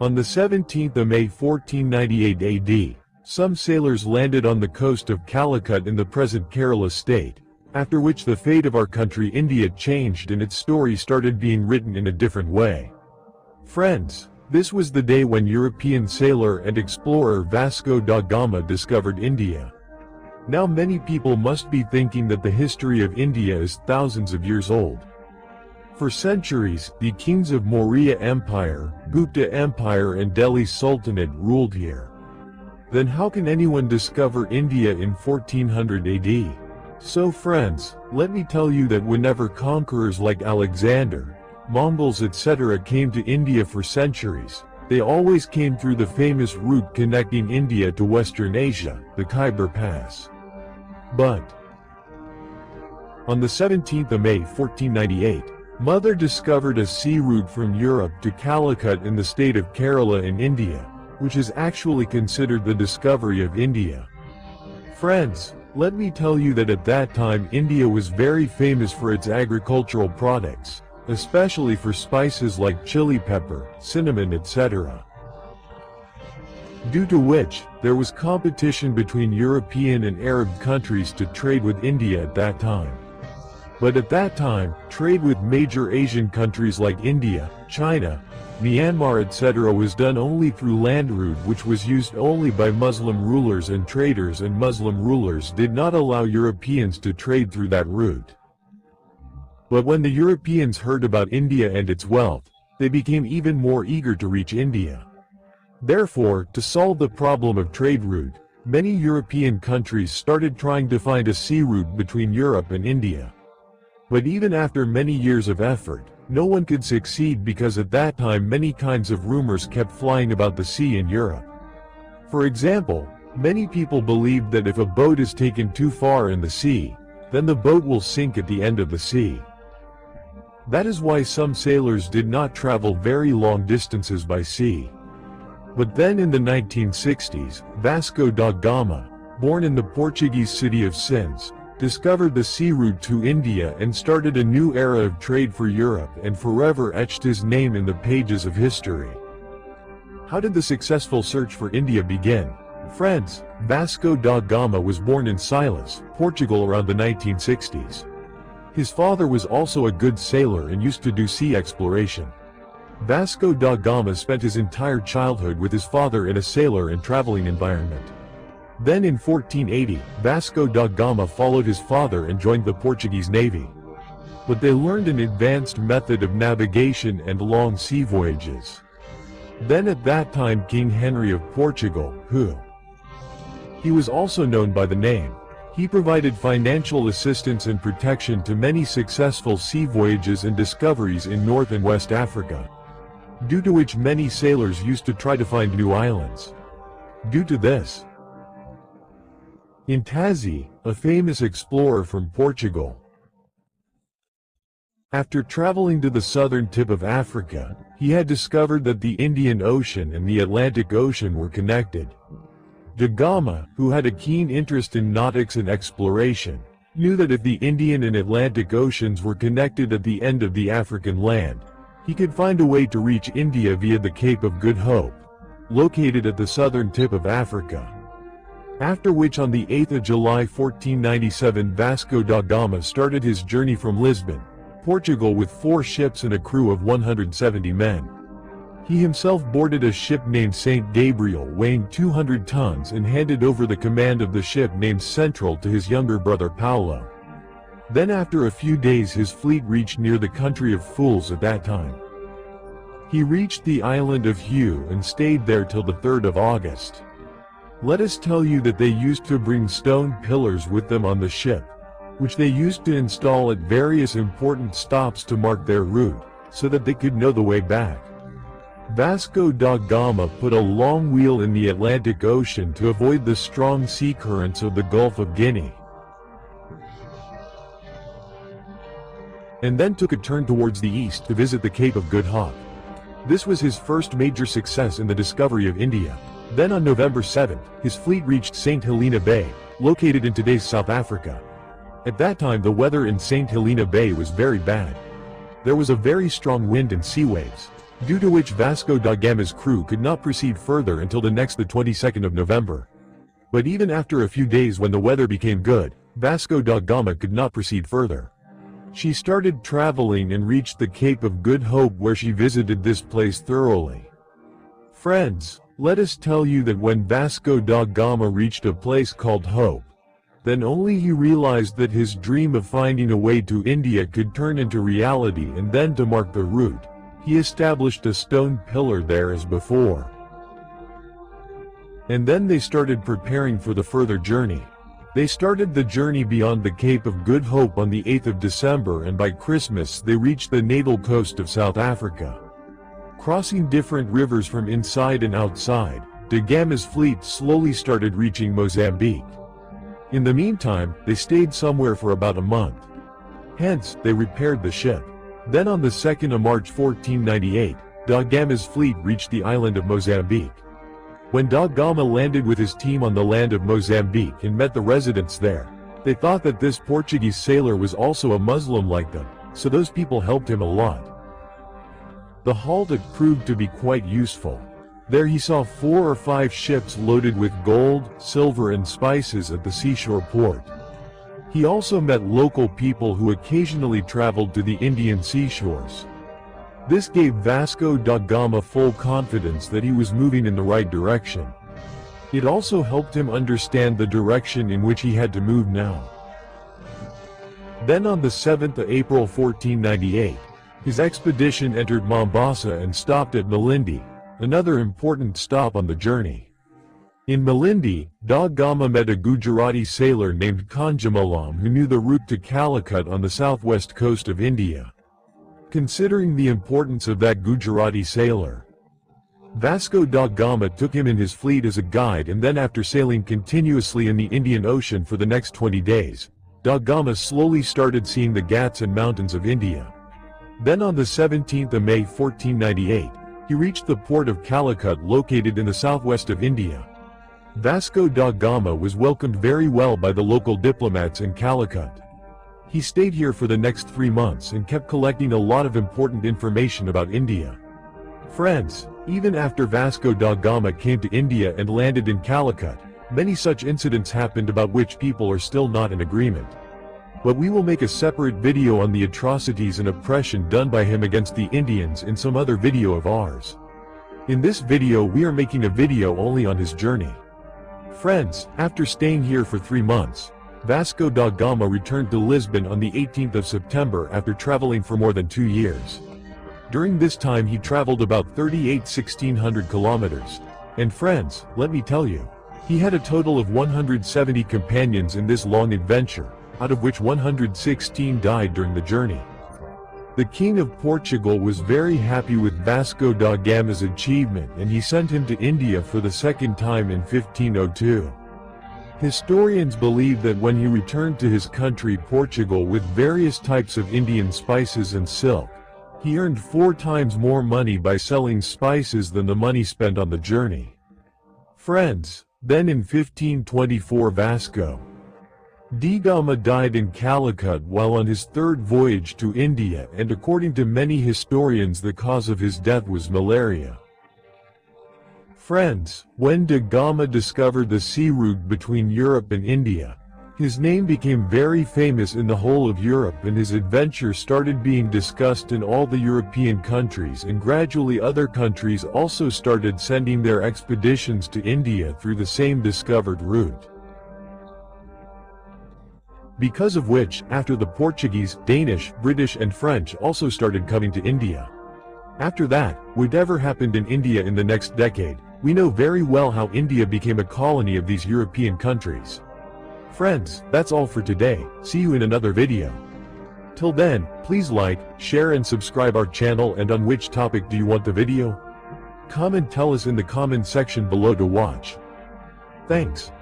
On the 17th of May 1498 AD, some sailors landed on the coast of Calicut in the present Kerala state, after which the fate of our country India changed and its story started being written in a different way. Friends, this was the day when European sailor and explorer Vasco da Gama discovered India. Now many people must be thinking that the history of India is thousands of years old. For centuries, the kings of Maurya Empire, Gupta Empire and Delhi Sultanate ruled here. Then how can anyone discover India in 1400 AD? So friends, let me tell you that whenever conquerors like Alexander, Mongols etc. came to India for centuries, they always came through the famous route connecting India to Western Asia, the Khyber Pass. But on the 17th of May 1498, Mother discovered a sea route from Europe to Calicut in the state of Kerala in India, which is actually considered the discovery of India. Friends, let me tell you that at that time India was very famous for its agricultural products, especially for spices like chili pepper, cinnamon etc. Due to which, there was competition between European and Arab countries to trade with India at that time. But at that time, trade with major Asian countries like India, China, Myanmar etc. was done only through land route, which was used only by Muslim rulers and traders, and Muslim rulers did not allow Europeans to trade through that route. But when the Europeans heard about India and its wealth, they became even more eager to reach India. Therefore, to solve the problem of trade route, many European countries started trying to find a sea route between Europe and India. But even after many years of effort, no one could succeed because at that time many kinds of rumors kept flying about the sea in Europe. For example, many people believed that if a boat is taken too far in the sea, then the boat will sink at the end of the sea. That is why some sailors did not travel very long distances by sea. But then in the 1960s, Vasco da Gama, born in the Portuguese city of Sines, discovered the sea route to India and started a new era of trade for Europe and forever etched his name in the pages of history. How did the successful search for India begin? Friends, Vasco da Gama was born in Silas, Portugal around the 1960s. His father was also a good sailor and used to do sea exploration. Vasco da Gama spent his entire childhood with his father in a sailor and traveling environment. Then in 1480, Vasco da Gama followed his father and joined the Portuguese Navy. But they learned an advanced method of navigation and long sea voyages. Then at that time King Henry of Portugal, he was also known by the name. He provided financial assistance and protection to many successful sea voyages and discoveries in North and West Africa, due to which many sailors used to try to find new islands. Due to this, Intazzi, a famous explorer from Portugal, after traveling to the southern tip of Africa, he had discovered that the Indian Ocean and the Atlantic Ocean were connected. Da Gama, who had a keen interest in nautics and exploration, knew that if the Indian and Atlantic Oceans were connected at the end of the African land, he could find a way to reach India via the Cape of Good Hope, located at the southern tip of Africa. After which on the 8th of July 1497 Vasco da Gama started his journey from Lisbon, Portugal with 4 ships and a crew of 170 men. He himself boarded a ship named Saint Gabriel weighing 200 tons and handed over the command of the ship named Central to his younger brother Paulo. Then after a few days his fleet reached near the country of Fools at that time. He reached the island of Hue and stayed there till the 3rd of August. Let us tell you that they used to bring stone pillars with them on the ship, which they used to install at various important stops to mark their route, so that they could know the way back. Vasco da Gama put a long wheel in the Atlantic Ocean to avoid the strong sea currents of the Gulf of Guinea, and then took a turn towards the east to visit the Cape of Good Hope. This was his first major success in the discovery of India. Then on November 7th, his fleet reached St. Helena Bay, located in today's South Africa. At that time the weather in St. Helena Bay was very bad. There was a very strong wind and sea waves. due to which Vasco da Gama's crew could not proceed further until the 22nd of November. But even after a few days when the weather became good, Vasco da Gama could not proceed further. She started traveling and reached the Cape of Good Hope, where she visited this place thoroughly. Friends, let us tell you that when Vasco da Gama reached a place called Hope, then only he realized that his dream of finding a way to India could turn into reality, and then to mark the route, he established a stone pillar there as before. And then they started preparing for the further journey. They started the journey beyond the Cape of Good Hope on the 8th of December, and by Christmas they reached the natal coast of South Africa. Crossing different rivers from inside and outside, da Gama's fleet slowly started reaching Mozambique. In the meantime, they stayed somewhere for about a month. Hence, they repaired the ship. Then on the 2nd of March 1498, da Gama's fleet reached the island of Mozambique. When da Gama landed with his team on the land of Mozambique and met the residents there, they thought that this Portuguese sailor was also a Muslim like them, so those people helped him a lot. The halt proved to be quite useful. There he saw 4 or 5 ships loaded with gold, silver and spices at the seashore port. He also met local people who occasionally traveled to the Indian seashores. This gave Vasco da Gama full confidence that he was moving in the right direction. It also helped him understand the direction in which he had to move now. Then on the 7th of April 1498, his expedition entered Mombasa and stopped at Malindi, another important stop on the journey. In Malindi, da Gama met a Gujarati sailor named Kanjamalam who knew the route to Calicut on the southwest coast of India. Considering the importance of that Gujarati sailor, Vasco da Gama took him in his fleet as a guide, and then after sailing continuously in the Indian Ocean for the next 20 days, da Gama slowly started seeing the Ghats and mountains of India. Then on the 17th of May 1498, he reached the port of Calicut located in the southwest of India. Vasco da Gama was welcomed very well by the local diplomats in Calicut. He stayed here for the next 3 months and kept collecting a lot of important information about India. Friends, even after Vasco da Gama came to India and landed in Calicut, many such incidents happened about which people are still not in agreement. But we will make a separate video on the atrocities and oppression done by him against the Indians in some other video of ours. In this video we are making a video only on his journey. Friends, after staying here for 3 months, Vasco da Gama returned to Lisbon on the 18th of September after traveling for more than 2 years. During this time he traveled about 1,600 kilometers. And friends, let me tell you, he had a total of 170 companions in this long adventure, out of which 116 died during the journey. The King of Portugal was very happy with Vasco da Gama's achievement, and he sent him to India for the second time in 1502. Historians believe that when he returned to his country Portugal with various types of Indian spices and silk, he earned 4 times more money by selling spices than the money spent on the journey. Friends, then in 1524 Vasco da Gama died in Calicut while on his 3rd voyage to India, and according to many historians the cause of his death was malaria. Friends, when da Gama discovered the sea route between Europe and India, his name became very famous in the whole of Europe, and his adventure started being discussed in all the European countries, and gradually other countries also started sending their expeditions to India through the same discovered route. Because of which, after the Portuguese, Danish, British and French also started coming to India. After that, whatever happened in India in the next decade, we know very well how India became a colony of these European countries. Friends, that's all for today. See you in another video. Till then, please like, share and subscribe our channel, and on which topic do you want the video? Comment tell us in the comment section below to watch. Thanks.